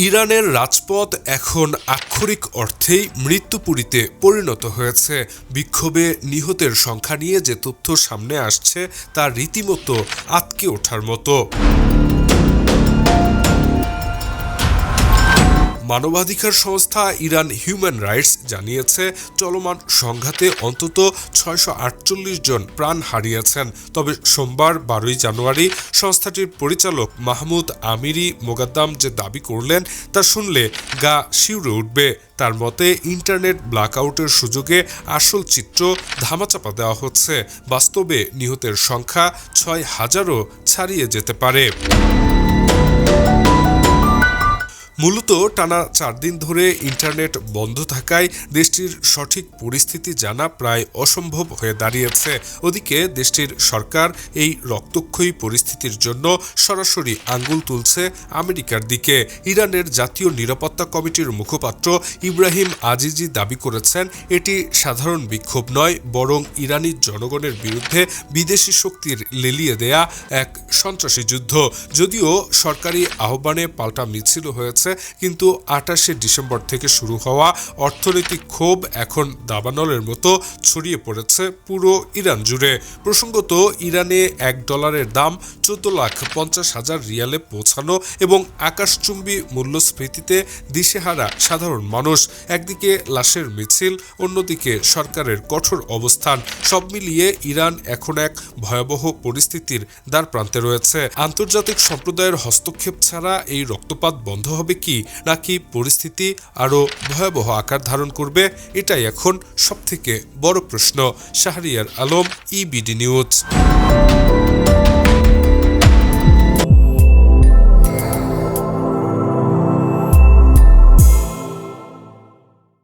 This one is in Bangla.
ইরানের রাজপথ এখন আক্ষরিক অর্থেই মৃত্যুপুরীতে পরিণত হয়েছে। বিক্ষোভে নিহতের সংখ্যা নিয়ে যে তথ্য সামনে আসছে তা রীতিমতো আঁতকে ওঠার মতো। মানবাধিকার সংস্থা ইরান হিউম্যান রাইটস জানিয়েছে, চলমান সংঘাতে অন্তত 648 জন প্রাণ হারিয়েছেন। তবে সোমবার 12 জানুয়ারি সংস্থাটির পরিচালক মাহমুদ আমিরি মোগাদ্দাম যে দাবি করলেন তা শুনলে গা শিউরে উঠবে। তার মতে, ইন্টারনেট ব্ল্যাকআউটের সুযোগে আসল চিত্র ধামাচাপা দেওয়া হচ্ছে। বাস্তবে নিহতের সংখ্যা 6000ও ছাড়িয়ে যেতে পারে। মূলত টানা 4 দিন ধরে ইন্টারনেট বন্ধ থাকায় দেশটির সঠিক পরিস্থিতি জানা প্রায় অসম্ভব হয়ে দাঁড়িয়েছে। ওদিকে দেশটির সরকার এই রক্তক্ষয়ী পরিস্থিতির জন্য সরাসরি আঙ্গুল তুলছে আমেরিকার দিকে। ইরানের জাতীয় নিরাপত্তা কমিটির মুখপাত্র ইব্রাহিম আজিজি দাবি করেছেন, এটি সাধারণ বিক্ষোভ নয়, বরং ইরানি জনগণের বিরুদ্ধে বিদেশি শক্তির লেলিয়ে দেয়া এক সন্ত্রাসী যুদ্ধ। যদিও সরকারি আহ্বানে পাল্টা মিছিল হয়েছে, কিন্তু 28শে ডিসেম্বর থেকে শুরু হওয়া অর্থনৈতিক ক্ষোভ এখন দাবানলের মতো ছড়িয়ে পড়েছে পুরো ইরান জুড়ে। প্রসঙ্গত, ইরানে $1 দাম 14,50,000 রিয়ালে পৌঁছানো এবং আকাশচুম্বী মূল্যস্ফীতিতে দিশেহারা সাধারণ মানুষ। একদিকে লাশের মিছিল, অন্যদিকে সরকারের কঠোর অবস্থান। সব মিলিয়ে ইরান এখন এক ভয়াবহ পরিস্থিতির দ্বারপ্রান্তে রয়েছে। আন্তর্জাতিক সম্প্রদায়ের হস্তক্ষেপ ছাড়া এই রক্তপাত বন্ধ হবে কি, নাকি পরিস্থিতি আরও ভয়াবহ আকার ধারণ করবে, এটাই এখন সবথেকে বড় প্রশ্ন। Shahriar Alam, EBD news.